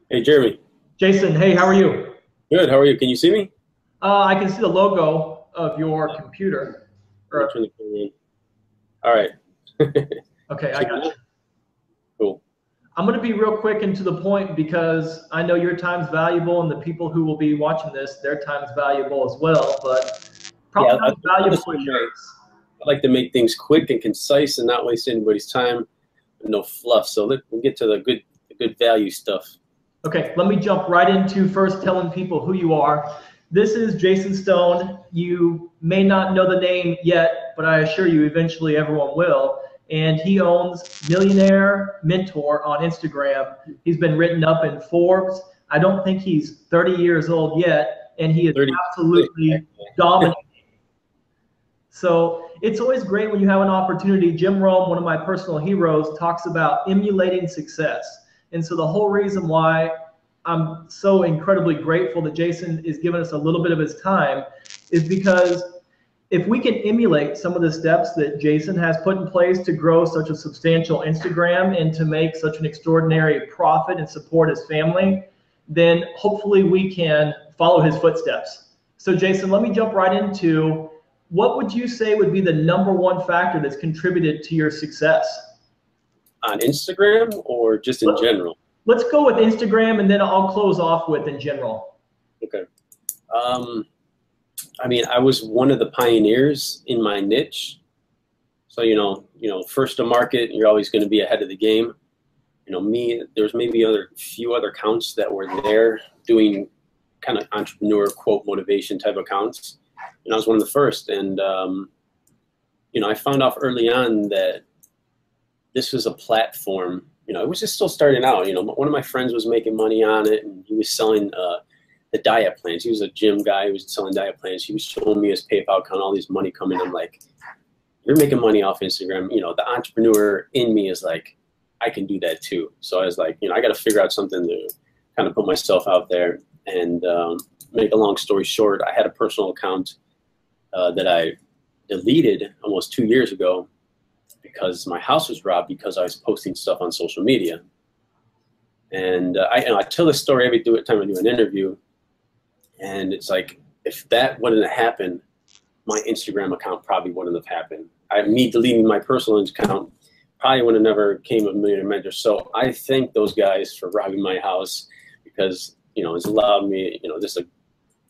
Hey, Jeremy. Jason, hey, how are you? Good. How are you? Can you see me? I can see the logo of your computer. Let me Or, turn the camera on. All right. okay, I See me got now? you. Cool. I'm going to be real quick and to the point because I know your time's valuable and the people who will be watching this, their time's valuable as well, but Yeah, probably not as I'm the valuable as same way. yours. I like to make things quick and concise and not waste anybody's time. No fluff. So we'll get to the good value stuff. Okay, let me jump right into first telling people who you are. This is Jason Stone. You may not know the name yet, but I assure you eventually everyone will. And he owns Millionaire Mentor on Instagram. He's been written up in Forbes. I don't think he's 30 years old yet, and he is 36. absolutely dominating. So it's always great when you have an opportunity. Jim Rome, one of my personal heroes, talks about emulating success. And so the whole reason why I'm so incredibly grateful that Jason is giving us a little bit of his time is because if we can emulate some of the steps that Jason has put in place to grow such a substantial Instagram and to make such an extraordinary profit and support his family, then hopefully we can follow his footsteps. So, Jason, let me jump right into what would you say would be the number one factor that's contributed to your success? On Instagram or just in general? Let's go with Instagram and then I'll close off with in general. Okay. Um, I mean, I was one of the pioneers in my niche. So, first to market, you're always going to be ahead of the game. There's maybe other few other accounts that were there doing kind of entrepreneur quote motivation type accounts. And I was one of the first. And, I found out early on that this was a platform, it was just still starting out. One of my friends was making money on it and he was selling the diet plans. He was a gym guy who was selling diet plans. He was showing me his PayPal account, all this money coming. I'm like, you're making money off Instagram. The entrepreneur in me is like, I can do that too. So I was like, I got to figure out something to kind of put myself out there. And make a long story short, I had a personal account that I deleted almost 2 years ago because my house was robbed because I was posting stuff on social media. And I tell this story every time I do an interview. And it's like, if that wouldn't have happened, my Instagram account probably wouldn't have happened. Me deleting my personal account probably would have never came a Millionaire Mentor. So I thank those guys for robbing my house because, it's allowed me, this is a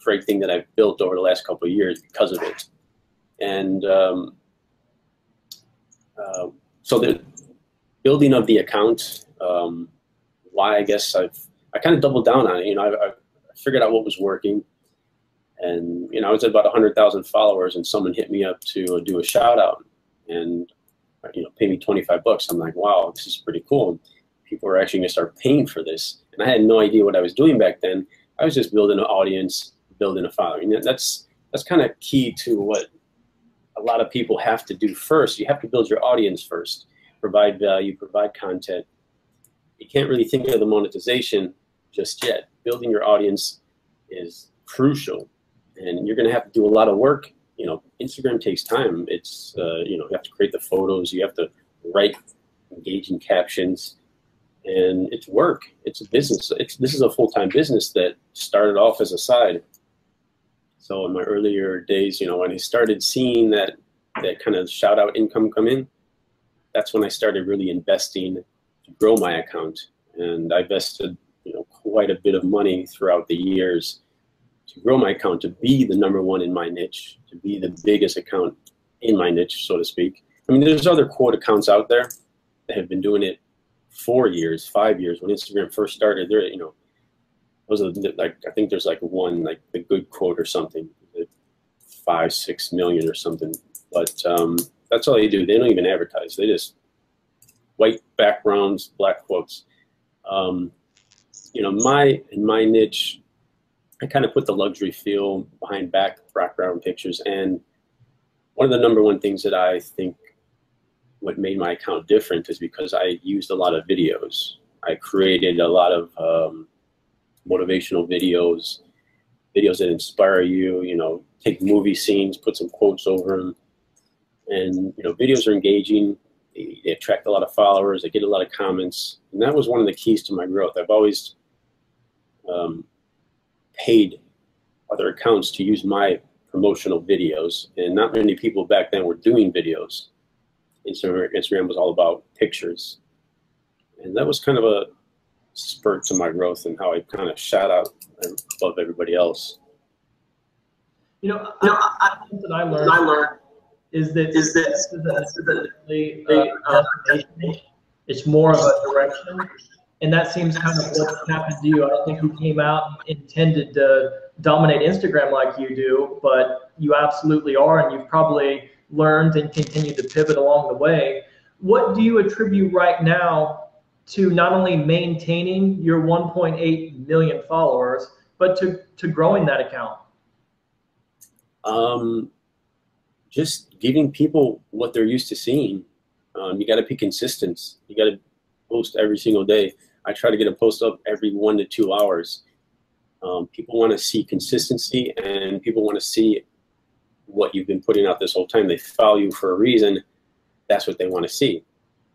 great thing that I've built over the last couple of years because of it. And so the building of the account, why I guess I kind of doubled down on it. I figured out what was working. And, I was at about 100,000 followers and someone hit me up to do a shout out and, pay me 25 bucks. I'm like, wow, this is pretty cool. People are actually going to start paying for this. And I had no idea what I was doing back then. I was just building an audience, building a following. That's kind of key to what a lot of people have to do first. You have to build your audience first, provide value, provide content. You can't really think of the monetization just yet. Building your audience is crucial, and you're going to have to do a lot of work. Instagram takes time. It's you have to create the photos, you have to write engaging captions, and it's work. It's a business. This is a full-time business that started off as a side. So in my earlier days, when I started seeing that kind of shout out income come in, that's when I started really investing to grow my account. And I invested, quite a bit of money throughout the years to grow my account to be the number one in my niche, to be the biggest account in my niche, so to speak. I mean, there's other quote accounts out there that have been doing it 4 years, 5 years. When Instagram first started, there, those are like, I think there's like one, like the good quote or something, 5-6 million or something. But that's all they do. They don't even advertise. They just white backgrounds, black quotes. In my niche, I kind of put the luxury feel behind background pictures. And one of the number one things that I think what made my account different is because I used a lot of videos. I created a lot of motivational videos that inspire you, take movie scenes, put some quotes over them. And, videos are engaging. They attract a lot of followers. They get a lot of comments. And that was one of the keys to my growth. I've always paid other accounts to use my promotional videos, and not many people back then were doing videos. Instagram was all about pictures, and that was kind of a spurt to my growth and how I kind of shot out above everybody else. You know, something I learned is that it's more of a direction, and that seems kind of what happened to you. I don't think you came out intended to dominate Instagram like you do, but you absolutely are, and you've probably learned and continued to pivot along the way. What do you attribute right now to not only maintaining your 1.8 million followers, but to growing that account? Just giving people what they're used to seeing. You got to be consistent. You got to post every single day. I try to get a post up every 1 to 2 hours. People want to see consistency, and people want to see what you've been putting out this whole time. They follow you for a reason. That's what they want to see.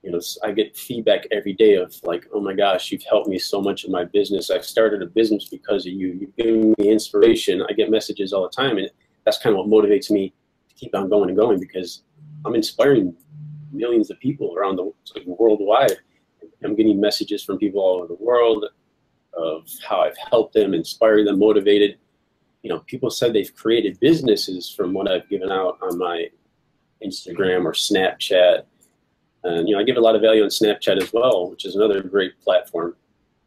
You know, I get feedback every day of like, oh my gosh, you've helped me so much in my business. I've started a business because of you. You've given me inspiration. I get messages all the time, and that's kind of what motivates me to keep on going and going, because I'm inspiring millions of people around the worldwide. I'm getting messages from people all over the world of how I've helped them, inspired them, motivated. You know, people said they've created businesses from what I've given out on my Instagram or Snapchat. And, you know, I give a lot of value on Snapchat as well, which is another great platform.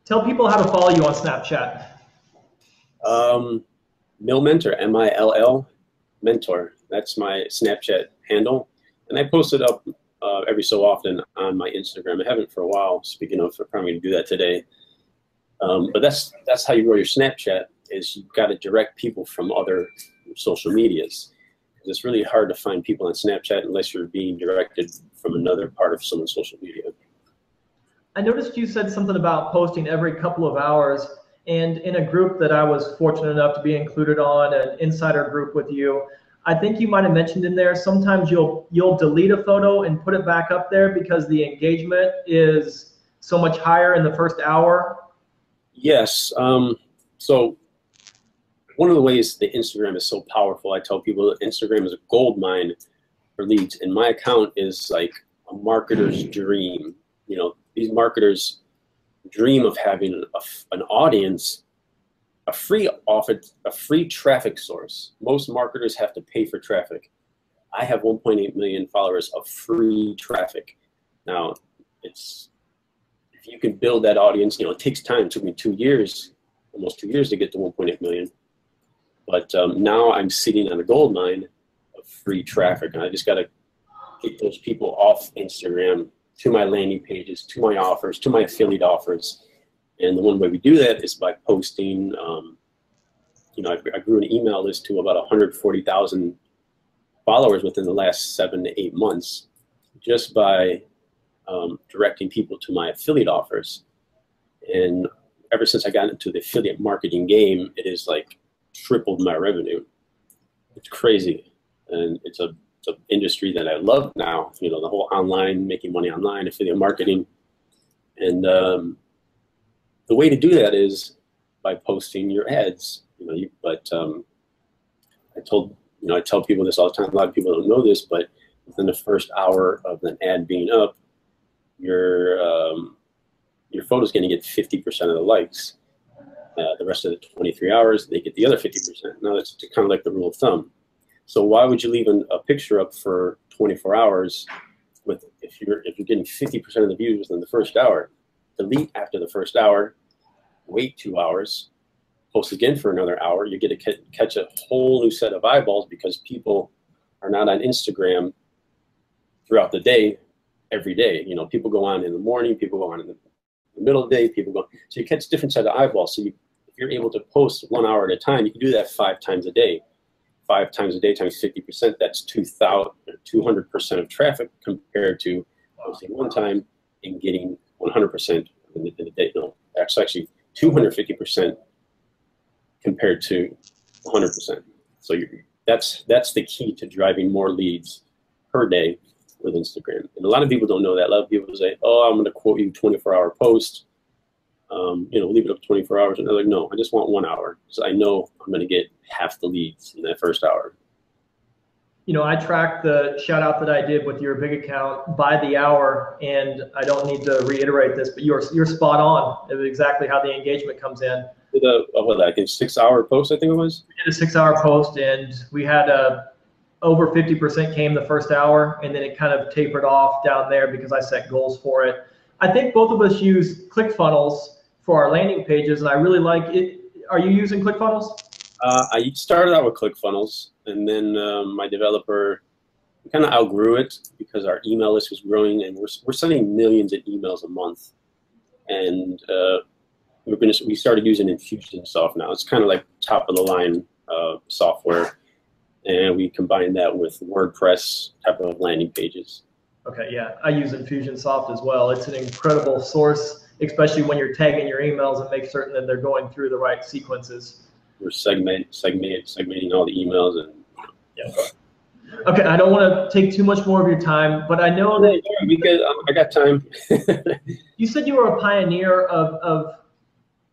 Tell people how to follow you on Snapchat. Mill Mentor, M-I-L-L Mentor. That's my Snapchat handle. And I post it up every so often on my Instagram. I haven't for a while. Speaking of, I'm probably going to do that today. But that's how you grow your Snapchat, is you've got to direct people from other social medias. It's really hard to find people on Snapchat unless you're being directed from another part of someone's social media. I noticed you said something about posting every couple of hours, and in a group that I was fortunate enough to be included on, an insider group with you, I think you might have mentioned in there sometimes you'll delete a photo and put it back up there because the engagement is so much higher in the first hour. Yes. So one of the ways that Instagram is so powerful, I tell people that Instagram is a gold mine for leads, and my account is like a marketer's dream. You know, these marketers dream of having an audience, a free traffic source. Most marketers have to pay for traffic. I have 1.8 million followers of free traffic. Now, if you can build that audience, you know, it takes time. It took me 2 years, almost 2 years to get to 1.8 million. But now I'm sitting on a gold mine of free traffic, and I just got to get those people off Instagram to my landing pages, to my offers, to my affiliate offers. And the one way we do that is by posting. You know, I grew an email list to about 140,000 followers within the last 7 to 8 months, just by directing people to my affiliate offers. And ever since I got into the affiliate marketing game, it is like tripled my revenue. It's crazy, and it's an industry that I love now. You know, the whole online, making money online, affiliate marketing, and the way to do that is by posting your ads. You know, I tell people this all the time. A lot of people don't know this, but within the first hour of an ad being up, your photo's going to get 50% of the likes. The rest of the 23 hours, they get the other 50%. Now that's kind of like the rule of thumb. So why would you leave a picture up for 24 hours if you're getting 50% of the views within the first hour? Delete after the first hour, wait 2 hours, post again for another hour. You get to catch a whole new set of eyeballs, because people are not on Instagram throughout the day, every day. You know, people go on in the morning, people go on in the middle of the day, people go. So you catch different set of eyeballs. So if you're able to post 1 hour at a time, you can do that 5 times a day. 5 times a day times 50%, that's 200% of traffic, compared to posting one time and getting 100% in the day. No, that's actually 250% compared to 100%. So that's the key to driving more leads per day with Instagram. And a lot of people don't know that. A lot of people say, oh, I'm going to quote you 24-hour post. Leave it up 24 hours. And they're like, no, I just want 1 hour. So I know I'm going to get half the leads in that first hour. I tracked the shout out that I did with your big account by the hour, and I don't need to reiterate this, but you're spot on of exactly how the engagement comes in. Like a 6-hour post, I think it was. We did a 6-hour post, and we had over 50% came the first hour, and then it kind of tapered off down there because I set goals for it. I think both of us use ClickFunnels for our landing pages, and I really like it. Are you using ClickFunnels? I started out with ClickFunnels, and then my developer kind of outgrew it because our email list was growing, and we're sending millions of emails a month. And we started using Infusionsoft now. It's kind of like top of the line software, and we combine that with WordPress type of landing pages. Okay, yeah, I use Infusionsoft as well. It's an incredible source, especially when you're tagging your emails and make certain that they're going through the right sequences. We're segmenting all the emails, and yeah. Okay, I don't want to take too much more of your time, but I know that because I got time. You said you were a pioneer of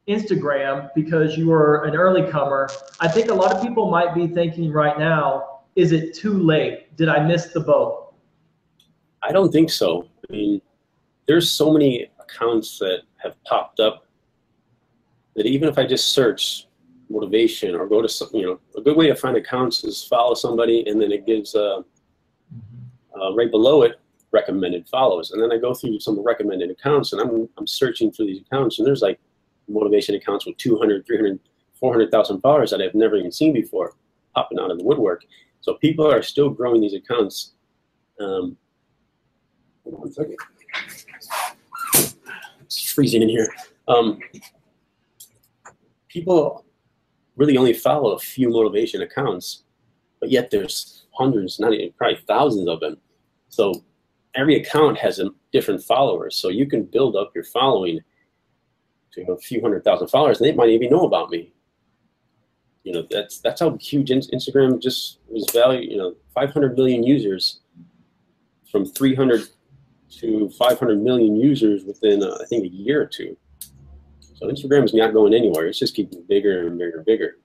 Instagram because you were an early comer. I think a lot of people might be thinking right now, is it too late? Did I miss the boat? I don't think so. I mean, there's so many accounts that have popped up that even if I just search motivation or go to a good way to find accounts is follow somebody, and then it gives right below it recommended follows, and then I go through some recommended accounts, and I'm searching through these accounts, and there's like motivation accounts with 200, 300, 400,000 followers that I've never even seen before popping out of the woodwork. So people are still growing these accounts. Hold on 1 second. It's freezing in here. People really only follow a few motivation accounts, but yet there's hundreds, not even, probably thousands of them. So every account has a different followers. So you can build up your following to a few 100,000 followers, and they might even know about me. That's how huge Instagram just was valued. 500 million users, from 300 to 500 million users within I think a year or two. So Instagram is not going anywhere. It's just keeping bigger and bigger and bigger.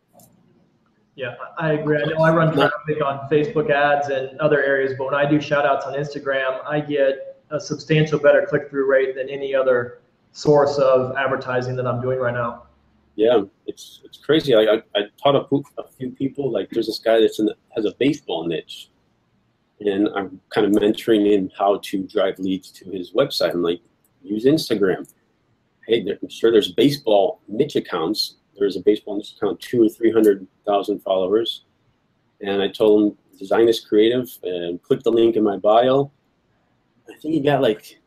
Yeah, I agree. I know I run traffic on Facebook ads and other areas, but when I do shout outs on Instagram, I get a substantial better click-through rate than any other source of advertising that I'm doing right now. Yeah, it's crazy. I taught a few people, like there's this guy that's has a baseball niche, and I'm kind of mentoring him how to drive leads to his website. I'm like, use Instagram. Hey, I'm sure there's baseball niche accounts. There's a baseball niche account, 200,000 or 300,000 followers. And I told him, design this creative and click the link in my bio. I think he got like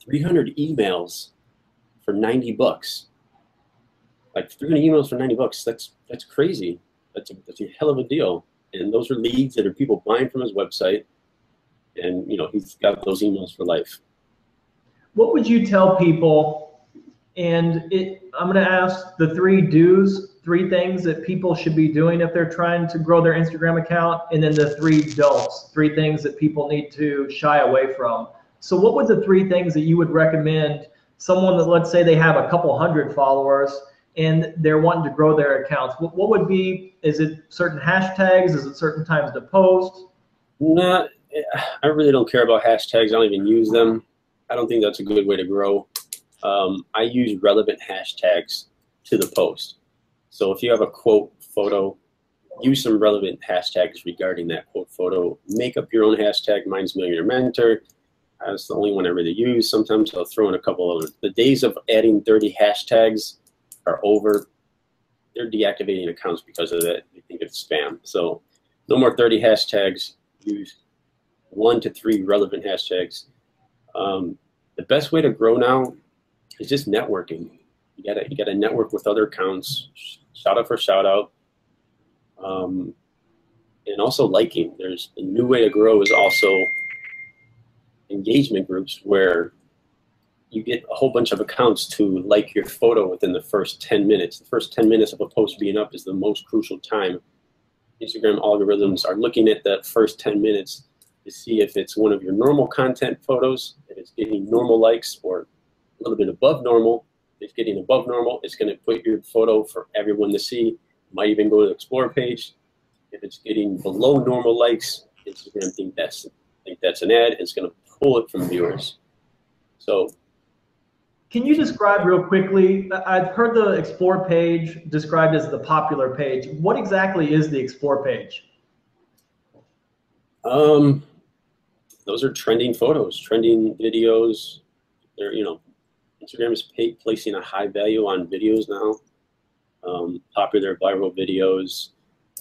300 emails for $90. Like 300 emails for $90. That's crazy. That's a hell of a deal. And those are leads that are people buying from his website. And he's got those emails for life. What would you tell people? And I'm going to ask the 3 do's, 3 things that people should be doing if they're trying to grow their Instagram account, and then the 3 don'ts, 3 things that people need to shy away from. So what would the 3 things that you would recommend someone that, let's say they have a couple hundred followers and they're wanting to grow their accounts? What would be, is it certain hashtags? Is it certain times to post? No, I really don't care about hashtags. I don't even use them. I don't think that's a good way to grow. I use relevant hashtags to the post. So if you have a quote photo, use some relevant hashtags regarding that quote photo. Make up your own hashtag. Mine's Millionaire Mentor. That's the only one I really use. Sometimes I'll throw in a couple of them. The days of adding 30 hashtags are over. They're deactivating accounts because of that. They think it's spam. So no more 30 hashtags. Use 1 to 3 relevant hashtags. The best way to grow now is just networking. You gotta network with other accounts, shout out for shout out, and also liking. There's a new way to grow is also engagement groups where you get a whole bunch of accounts to like your photo within the first 10 minutes. The first 10 minutes of a post being up is the most crucial time. Instagram algorithms are looking at that first 10 minutes to see if it's one of your normal content photos that is getting normal likes or a little bit above normal, it's getting above normal, it's going to put your photo for everyone to see. Might even go to the Explore page. If it's getting below normal likes, Instagram think that's an ad. It's going to pull it from viewers. So, can you describe real quickly? I've heard the Explore page described as the popular page. What exactly is the Explore page? Those are trending photos, trending videos. They're, Instagram is placing a high value on videos now. Popular viral videos,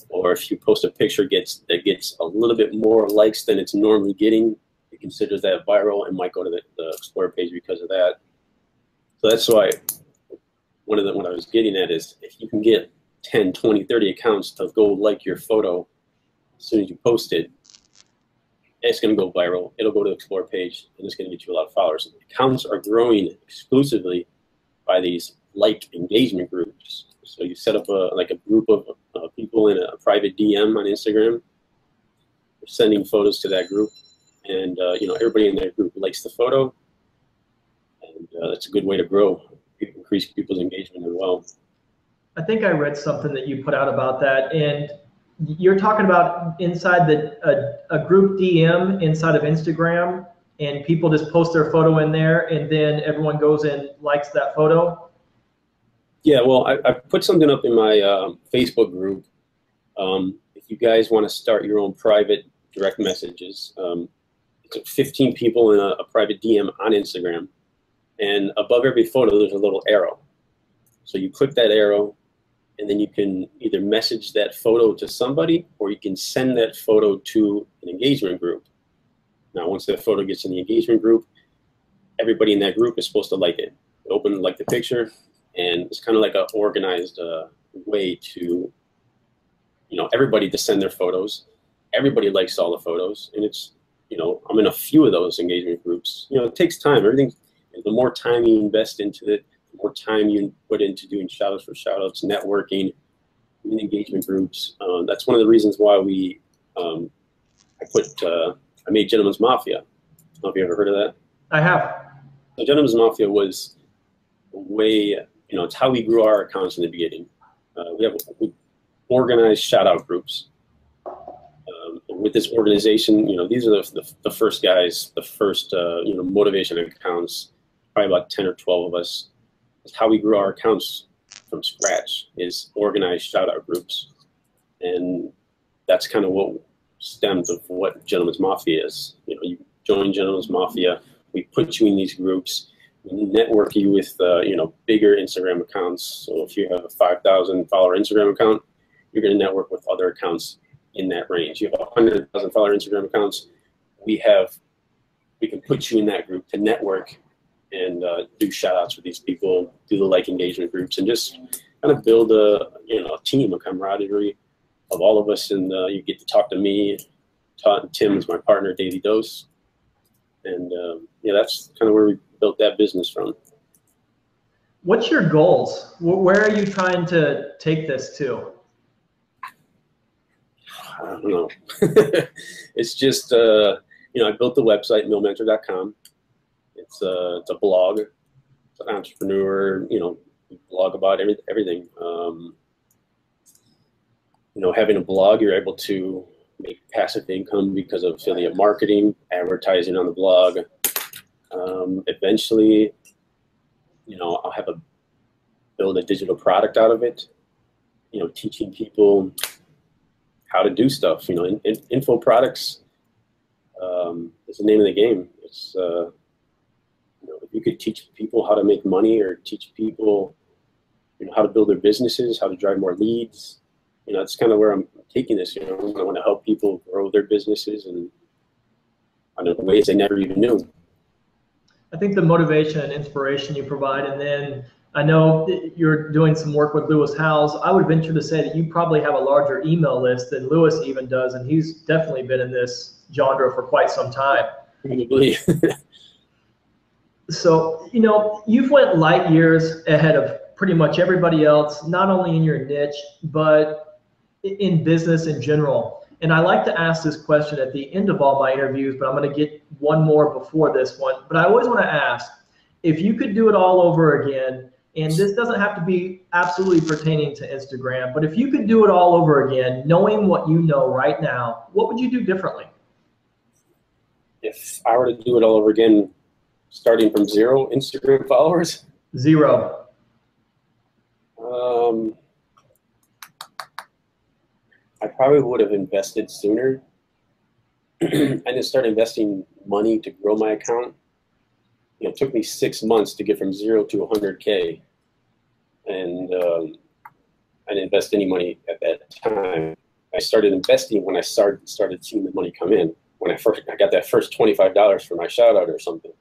or if you post a picture that gets a little bit more likes than it's normally getting, it considers that viral and might go to the Explore page because of that. So that's why what I was getting at is, if you can get 10, 20, 30 accounts to go like your photo as soon as you post it, it's going to go viral. It'll go to the Explore page, and it's going to get you a lot of followers. Accounts are growing exclusively by these like engagement groups. So you set up a group of people in a private DM on Instagram. You're sending photos to that group, and everybody in that group likes the photo, and that's a good way to grow, increase people's engagement as well. I think I read something that you put out about that, and you're talking about inside a group DM inside of Instagram, and people just post their photo in there, and then everyone goes and likes that photo. Yeah, well, I put something up in my Facebook group. If you guys want to start your own private direct messages, it's 15 people in a private DM on Instagram, and above every photo there's a little arrow. So you click that arrow, and then you can either message that photo to somebody, or you can send that photo to an engagement group. Now, once that photo gets in the engagement group, everybody in that group is supposed to like it. Open, like the picture, and it's kind of like an organized way to, everybody to send their photos. Everybody likes all the photos, and it's, I'm in a few of those engagement groups. It takes time. Everything, the more time you invest into it, the more time you put into doing shout-outs for shout-outs, networking, in engagement groups. That's one of the reasons why I made Gentleman's Mafia. I don't know if you ever heard of that. I have. So Gentleman's Mafia was a way, it's how we grew our accounts in the beginning. We organized shout-out groups. With this organization, these are the first guys, the first, motivation accounts, probably about 10 or 12 of us. It's how we grew our accounts from scratch, is organized shout-out groups. And that's kind of what stems of what Gentleman's Mafia is. You join Gentleman's Mafia, we put you in these groups, we network you with, bigger Instagram accounts. So if you have a 5,000 follower Instagram account, you're going to network with other accounts in that range. You have 100,000 follower Instagram accounts, we can put you in that group to network and do shout-outs with these people, do the like engagement groups, and just kind of build a team, a camaraderie of all of us. And you get to talk to me. Tim is my partner, Daily Dose, and that's kind of where we built that business from. What's your goals? Where are you trying to take this to? I don't know. It's just I built the website millmentor.com. It's a blog. It's an entrepreneur, blog about everything. Having a blog, you're able to make passive income because of affiliate marketing, advertising on the blog. Eventually, I'll build a digital product out of it. Teaching people how to do stuff. Info products is the name of the game. It's if you could teach people how to make money, or teach people how to build their businesses, how to drive more leads, that's kind of where I'm taking this. I want to help people grow their businesses and in ways they never even knew. I think the motivation and inspiration you provide, and then I know you're doing some work with Lewis Howes. I would venture to say that you probably have a larger email list than Lewis even does, and he's definitely been in this genre for quite some time. Probably. So, you've went light years ahead of pretty much everybody else, not only in your niche, but in business in general. And I like to ask this question at the end of all my interviews, but I'm going to get one more before this one. But I always want to ask, if you could do it all over again And this doesn't have to be absolutely pertaining to Instagram, but if you could do it all over again, knowing what you know right now, what would you do differently? If I were to do it all over again, starting from 0 Instagram followers? 0. I probably would have invested sooner. I didn't start investing money to grow my account. It took me 6 months to get from 0 to 100K. And I didn't invest any money at that time. I started investing when I started seeing the money come in. When I got that first $25 for my shout out or something.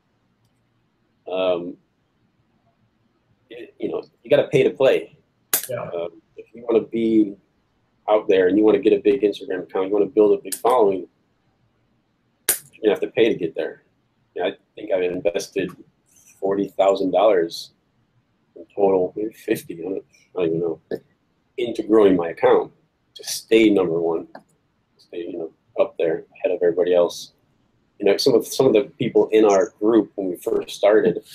You got to pay to play. Yeah. If you want to be out there and you want to get a big Instagram account, you want to build a big following, you're gonna have to pay to get there. I think I've invested $40,000 in total, maybe 50. I don't even know, into growing my account to stay number one, stay up there ahead of everybody else. Some of the people in our group when we first started,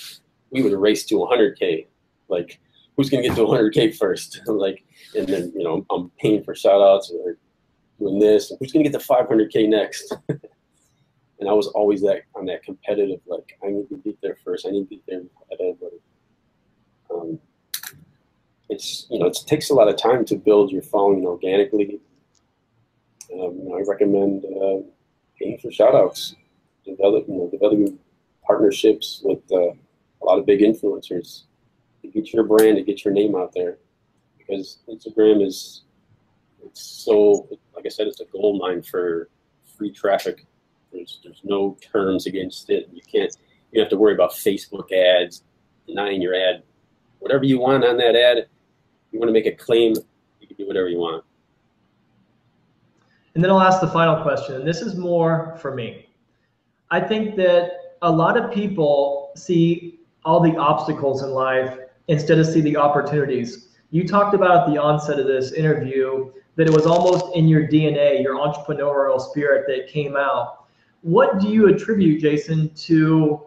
we would race to 100K. Like, who's gonna get to 100K first? And then I'm paying for shout outs or doing this, and who's gonna get to 500K next? And I was always on that competitive, like, I need to get there first. I need to get there ahead of everybody. It takes a lot of time to build your following organically. I recommend paying for shout outs, developing partnerships with a lot of big influencers to get your brand, to get your name out there. Because Instagram it's so, like I said, it's a gold mine for free traffic. There's no terms against it. You have to worry about Facebook ads, denying your ad. Whatever you want on that ad, you want to make a claim, you can do whatever you want. And then I'll ask the final question, and this is more for me. I think that a lot of people see all the obstacles in life instead of see the opportunities. You talked about at the onset of this interview that it was almost in your DNA, your entrepreneurial spirit that came out. What do you attribute, Jason, to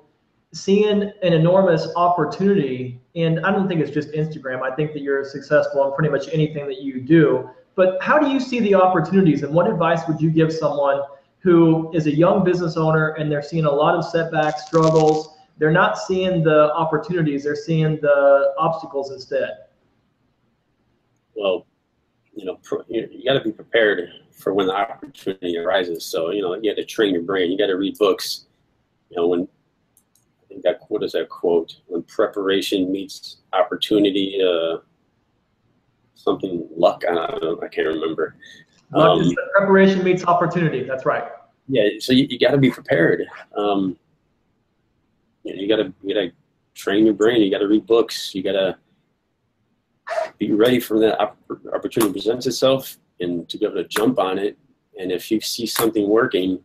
seeing an enormous opportunity? And I don't think it's just Instagram. I think that you're successful in pretty much anything that you do. But how do you see the opportunities, and what advice would you give someone who is a young business owner and they're seeing a lot of setbacks, struggles? They're not seeing the opportunities, they're seeing the obstacles instead. Well, you got to be prepared for when the opportunity arises. So, you have to train your brain. You got to read books. What is that quote? When preparation meets opportunity, something luck. I can't remember. Preparation meets opportunity. That's right. Yeah. So you got to be prepared. You got to train your brain. You got to read books. You got to be ready for that opportunity presents itself and to be able to jump on it. And if you see something working,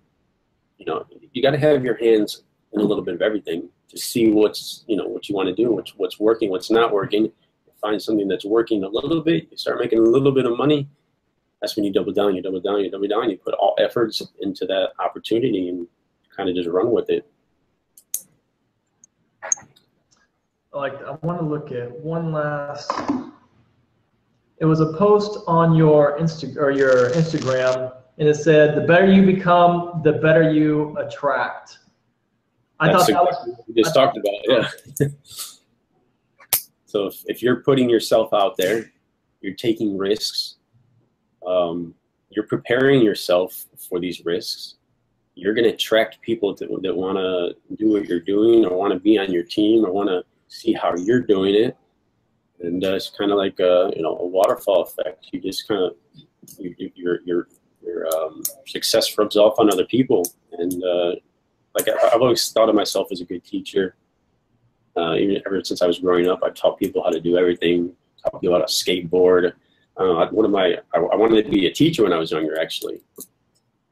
you got to have your hands in a little bit of everything to see what you want to do, what's working, what's not working. Find something that's working a little bit. You start making a little bit of money. That's when you double down. You double down. You double down. You put all efforts into that opportunity and kind of just run with it. I want to look at one last. It was a post on your Instagram, and it said, "The better you become, the better you attract." That's what we just talked about. Yeah. So if you're putting yourself out there, you're taking risks, you're preparing yourself for these risks, you're going to attract people that want to do what you're doing or want to be on your team or want to see how you're doing it. And it's kind of like a waterfall effect. You just kind of your success rubs off on other people. And I've always thought of myself as a good teacher. Even ever since I was growing up, I've taught people how to do everything. Taught people how to skateboard. I wanted to be a teacher when I was younger, actually.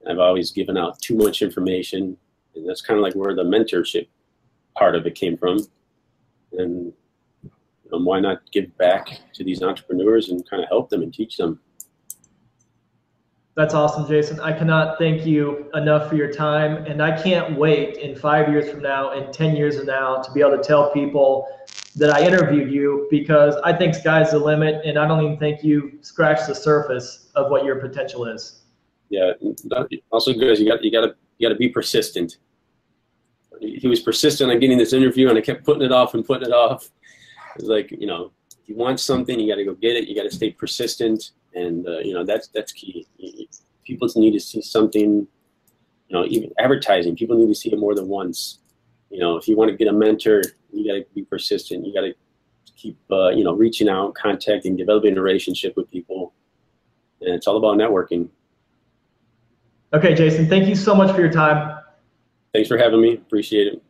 I've always given out too much information, and that's kind of like where the mentorship part of it came from. And why not give back to these entrepreneurs and kind of help them and teach them? That's awesome, Jason. I cannot thank you enough for your time, and I can't wait in 5 years from now and 10 years from now to be able to tell people that I interviewed you, because I think sky's the limit, and I don't even think you scratched the surface of what your potential is. Yeah. Also, guys, you got to be persistent. He was persistent on getting this interview, and I kept putting it off and putting it off. It's like, you know, if you want something, you got to go get it. You got to stay persistent, and you know, that's key. People need to see something. You know, even advertising, people need to see it more than once. You know, if you want to get a mentor, you got to be persistent. You got to keep, you know, reaching out, contacting, developing a relationship with people, and it's all about networking. Okay, Jason, thank you so much for your time. Thanks for having me. Appreciate it.